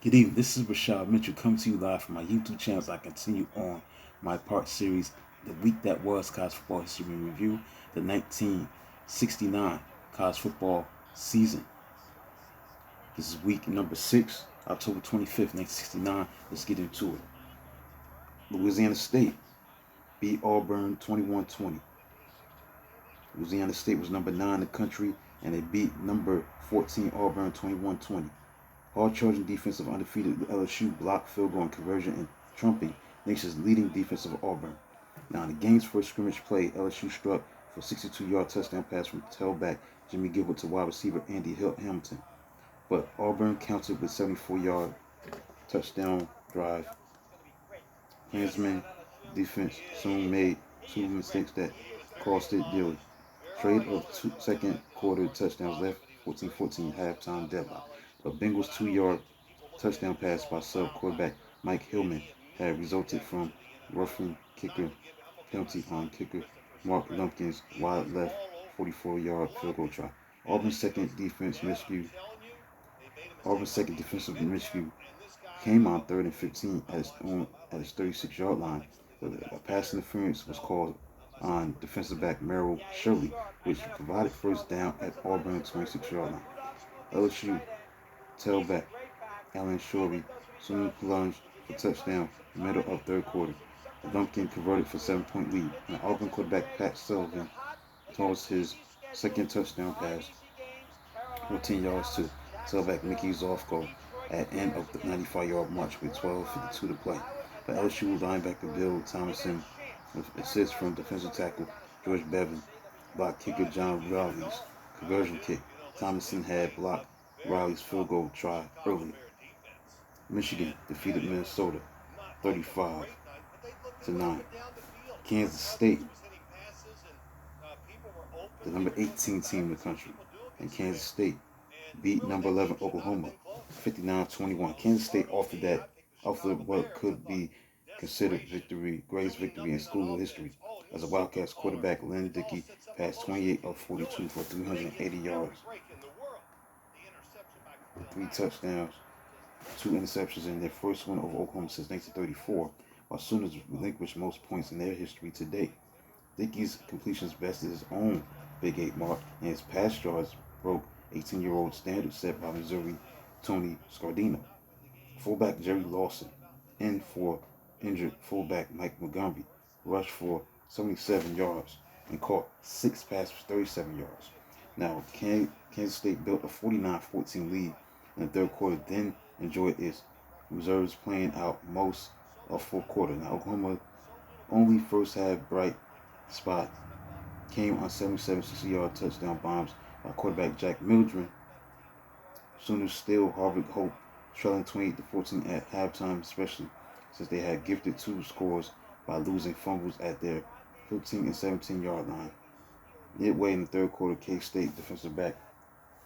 Good evening. This is Rashad Mitchell coming to you live from my YouTube channel as I continue on my part series, The Week That Was College Football History Review, the 1969 college football season. This is week number 6, October 25th, 1969. Let's get into it. Louisiana State beat Auburn 21-20. Louisiana State was number 9 in the country, and they beat number 14 Auburn 21-20. Hard-charging defensive undefeated LSU blocked field goal and conversion and trumping nation's leading defensive Auburn. Now, in the game's first scrimmage play, LSU struck for a 62-yard touchdown pass from tailback Jimmy Gilbert to wide receiver Andy Hamilton. But Auburn countered with a 74-yard touchdown drive. Klansman defense soon made two mistakes that cost it dearly. Trade of second quarter touchdowns left 14-14 halftime deadlock. A Bengals 2-yard touchdown pass by sub quarterback Mike Hillman had resulted from roughing kicker penalty on kicker Mark Lumpkin's wide left 44-yard field goal try. Auburn's second defensive miscue came on 3rd and 15 at its 36-yard line, but a pass interference was called on defensive back Merrill Shirley, which provided first down at Auburn's 26-yard line. LSU tailback Alan Shorey soon plunged for touchdown in the middle of third quarter. Lumpkin converted for a 7-point lead, and Auburn quarterback Pat Sullivan tossed his second touchdown pass 14 yards to tailback Mickey Zofko at end of the 95-yard march with 12:52 to play. But LSU linebacker Bill Thomason, with assist from defensive tackle George Bevan, blocked kicker John Riley's conversion kick. Thomason had blocked Riley's field goal try earlier. Michigan defeated Minnesota 35-9. Kansas State, the number 18 team in the country, and Kansas State beat number 11 Oklahoma 59-21. Kansas State offered what could be considered greatest victory in school history, as a Wildcats quarterback Lynn Dickey passed 28 of 42 for 380 yards, 3 touchdowns, 2 interceptions in their first win over Oklahoma since 1934, while Sooners relinquished most points in their history to date. Dickey's completions bested his own Big 8 mark, and his pass yards broke 18-year-old standard set by Missouri Tony Scardino. Fullback Jerry Lawson, in for injured fullback Mike Montgomery, rushed for 77 yards and caught 6 passes for 37 yards. Now, Kansas State built a 49-14 lead in the third quarter, then enjoyed its reserves playing out most of fourth quarter. Now, Oklahoma only first half bright spot came on 77 60-yard touchdown bombs by quarterback Jack Mildren. Sooners still harbored hope, trailing 28-14 at halftime, especially since they had gifted 2 scores by losing fumbles at their 15 and 17-yard line. Midway in the third quarter, K-State defensive back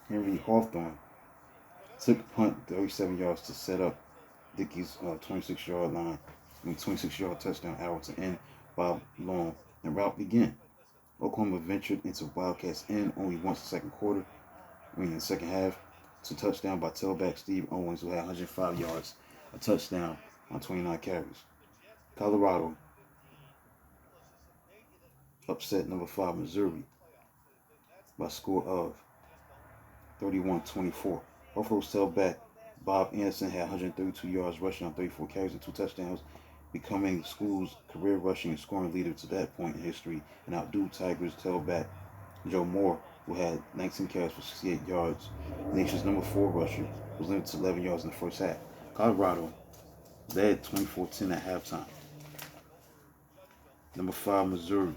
Henry Hawthorne took a punt 37 yards to set up Dickey's 26-yard touchdown arrow to end Bob Long, and route began. Oklahoma ventured into Wildcats end only once in the second quarter, in the second half, to touchdown by tailback Steve Owens, who had 105 yards, a touchdown on 29 carries. Colorado upset number 5 Missouri by a score of 31-24. Buffalo's tailback Bob Anderson had 132 yards rushing on 34 carries and 2 touchdowns, becoming the school's career rushing and scoring leader to that point in history, and outdo Tigers tailback Joe Moore, who had 19 carries for 68 yards. The nation's number 4 rusher was limited to 11 yards in the first half. Colorado led 24-10 at halftime. Number 5 Missouri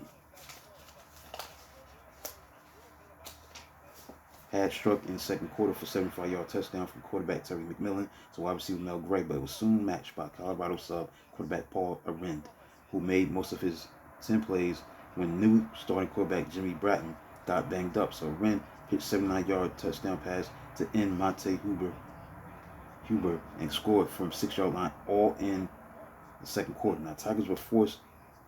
had struck in the second quarter for a 75-yard touchdown from quarterback Terry McMillan to wide receiver Mel Gray, but it was soon matched by Colorado sub quarterback Paul Arend, who made most of his 10 plays when new starting quarterback Jimmy Bratton got banged up. So Arend pitched 79-yard touchdown pass to end Monte Huber and scored from 6-yard line all in the second quarter. Now, Tigers were forced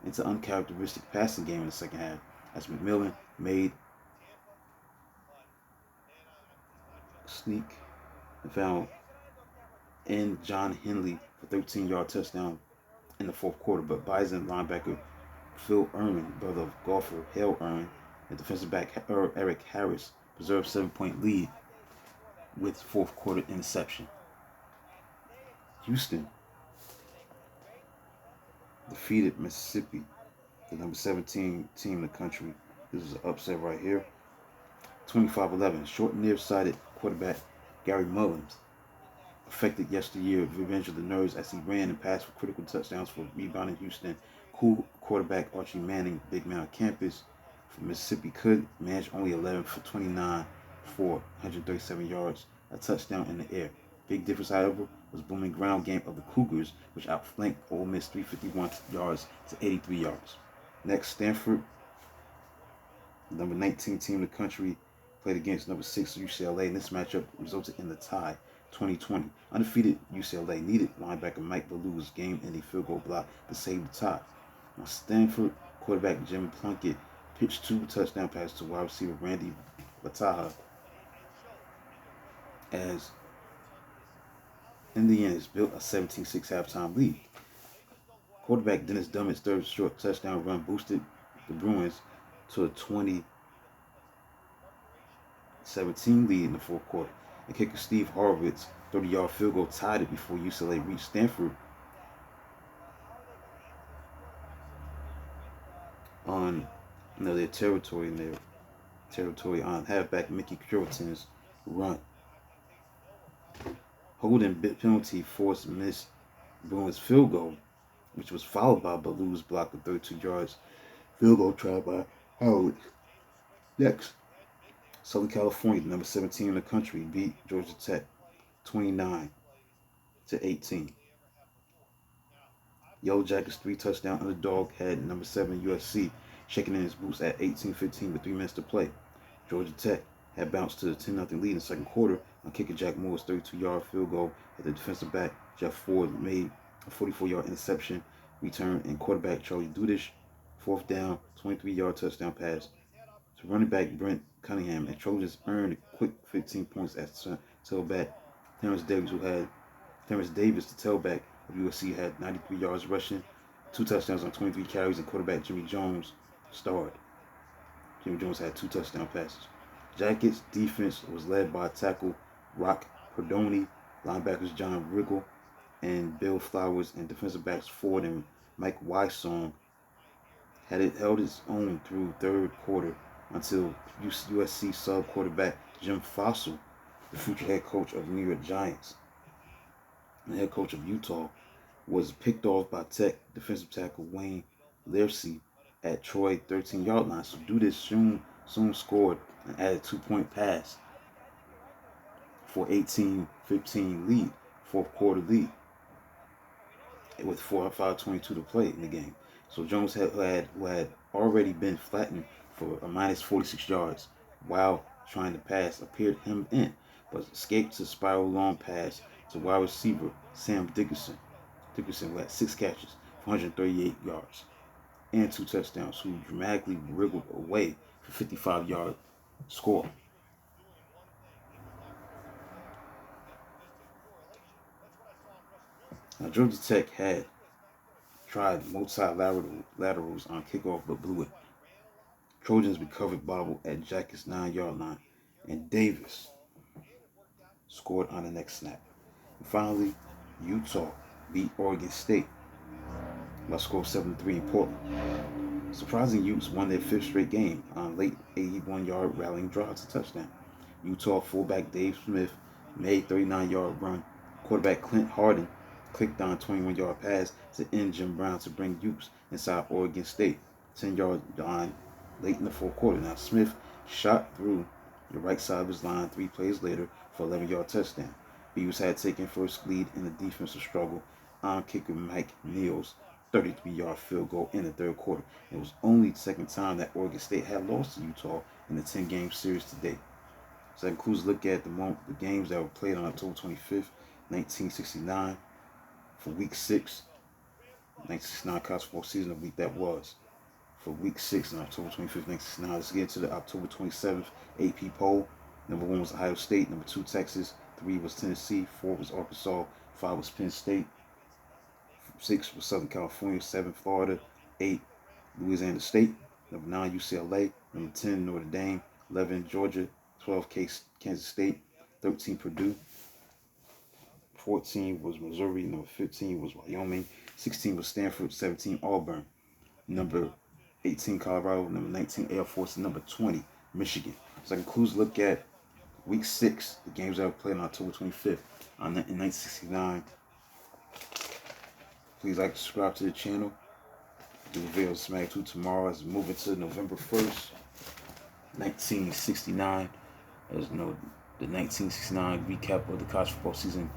into uncharacteristic passing game in the second half as McMillan made sneak and found and John Henley for 13-yard touchdown in the fourth quarter. But Bison linebacker Phil Erman, brother of golfer Hale Erman, and defensive back Eric Harris preserved 7-point lead with fourth quarter interception. Houston defeated Mississippi, the number 17 team in the country. This is an upset right here. 25-11. Short nearsighted quarterback Gary Mullins affected yesteryear revenge of the Nerds as he ran and passed for critical touchdowns for rebounding Houston. Cool quarterback Archie Manning, big man on campus for Mississippi, could manage only 11 for 29 for 137 yards, a touchdown in the air. Big difference, however, was booming ground game of the Cougars, which outflanked Ole Miss 351 yards to 83 yards. Next, Stanford, the number 19 team in the country, played against number 6 UCLA, and this matchup resulted in the tie, 2020. Undefeated UCLA needed linebacker Mike Ballou's game-ending field goal block to save the tie. Now, Stanford quarterback Jim Plunkett pitched 2 touchdown passes to wide receiver Randy Lataha as Indians built a 17-6 halftime lead. Quarterback Dennis Dummett's third short touchdown run boosted the Bruins to a 20-17 lead in the fourth quarter. And kicker Steve Horowitz's 30-yard field goal tied it before UCLA reached Stanford on their territory on halfback Mickey Curitan's run. Holding penalty forced missed Bruins field goal, which was followed by Ballou's block of 32 yards field goal tried by Howard. Next, Southern California, the number 17 in the country, beat Georgia Tech 29-18. Yellow Jackets 3-touchdown underdog had number 7 USC shaking in his boots at 18-15 with 3 minutes to play. Georgia Tech had bounced to the 10-0 lead in the second quarter on kicker Jack Moore's 32-yard field goal at the defensive back Jeff Ford made a 44-yard interception return, and quarterback Charlie Dudish, fourth down, 23-yard touchdown pass to running back Brent Cunningham, and Trojans earned a quick 15 points as tailback Terrence Davis, the tailback of USC, had 93 yards rushing, 2 touchdowns on 23 carries, and quarterback Jimmy Jones starred. Jimmy Jones had 2 touchdown passes. Jackets defense was led by tackle Rock Perdoni, linebackers John Riggle and Bill Flowers, and defensive backs Ford and Mike Wysong held its own through third quarter until USC sub quarterback Jim Fassel, the future head coach of the New York Giants and head coach of Utah, was picked off by Tech defensive tackle Wayne Lersey at Troy 13-yard line. So Dudish soon scored an added 2-point pass for 18-15 lead, fourth quarter lead, with 5:22 to play in the game. So Jones who had already been flattened for a minus 46 yards while trying to pass, appeared hemmed in, but escaped to spiral long pass to wide receiver Sam Dickerson. Dickerson had 6 catches for 138 yards and 2 touchdowns, who dramatically wriggled away for 55-yard score. Now, Georgia Tech had tried multi-laterals on kickoff but blew it. Trojans recovered bobble at Jackets' 9-yard line, and Davis scored on the next snap. And finally, Utah beat Oregon State by score 7-3 in Portland. Surprising, Utes won their 5th straight game on late 81-yard rallying drive to touchdown. Utah fullback Dave Smith made 39-yard run. Quarterback Clint Harden clicked on a 21-yard pass to end Jim Brown to bring Utes inside Oregon State 10-yard line late in the fourth quarter. Now Smith shot through the right side of his line 3 plays later for 11-yard touchdown. Utes had taken first lead in the defensive struggle on kicker Mike Neal's 33-yard field goal in the third quarter. It was only the second time that Oregon State had lost to Utah in the 10-game series to date. So that includes a look at the games that were played on October 25th, 1969 for Week 6, 1969 college football season, the week that was. For Week 6 on October 25th, 1969. Let's get into the October 27th AP poll. Number 1 was Ohio State. Number 2, Texas. 3 was Tennessee. 4 was Arkansas. 5 was Penn State. 6 was Southern California. 7, Florida. 8, Louisiana State. Number 9, UCLA. Number 10, Notre Dame. 11, Georgia. 12, Kansas State. 13, Purdue. 14 was Missouri. Number 15 was Wyoming. 16 was Stanford. 17, Auburn. Number 18, Colorado. Number 19, Air Force. And number 20, Michigan. So that concludes a look at Week 6, the games that were played on October 25th in 1969. Please like and subscribe to the channel. Do a video of Smack 2 tomorrow as we move into November 1st, 1969. As you know, the 1969 recap of the college football season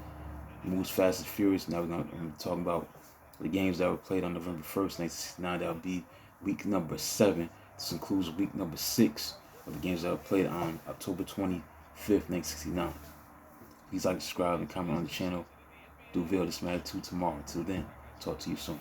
moves fast and furious. Now we're going to be talking about the games that were played on November 1st, 1969. That will be week number 7. This includes week number 6 of the games that were played on October 25th, 1969. Please like, subscribe, and comment on the channel. Do a video of Smack 2 tomorrow. Until then, talk to you soon.